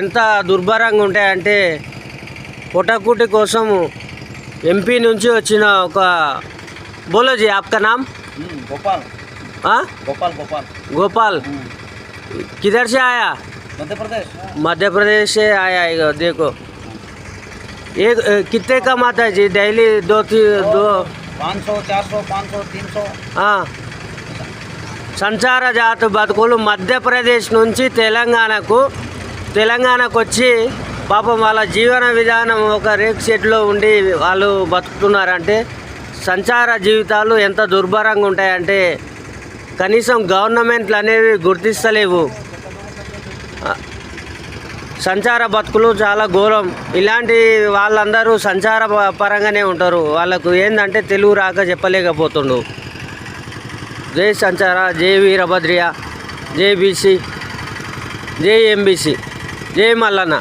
ఎంత దుర్భరంగా ఉంటాయంటే పొట్టకూటి కోసము ఎంపీ నుంచి వచ్చిన ఒక బోలోజీ ఆప్కా నామ్ गोपाल। हाँ गोपाल गोपाल गोपाल किधर से आया? मध्य प्रदेश। मध्य प्रदेश से आया है। देखो एक कितने कमाता है जी डेली? दो 500 400 500 300। हाँ సంచార జాతి బతుకులు మధ్యప్రదేశ్ నుంచి తెలంగాణకు వచ్చి పాపం వాళ్ళ జీవన విధానం ఒక రేక్ షెడ్లో ఉండి వాళ్ళు బతుకుతున్నారంటే సంచార జీవితాలు ఎంత దుర్భరంగా ఉంటాయంటే కనీసం గవర్నమెంట్లు అనేవి గుర్తిస్తలేవు. సంచార బతుకులు చాలా ఘోరం. ఇలాంటి వాళ్ళందరూ సంచార పరంగానే ఉంటారు. వాళ్ళకు ఏంటంటే తెలుగు రాక చెప్పలేకపోతుండు. జై సంచార, జై వీరభద్రియ, జై బీసీ, జై ఎంబీసీ, జై మల్లన్న.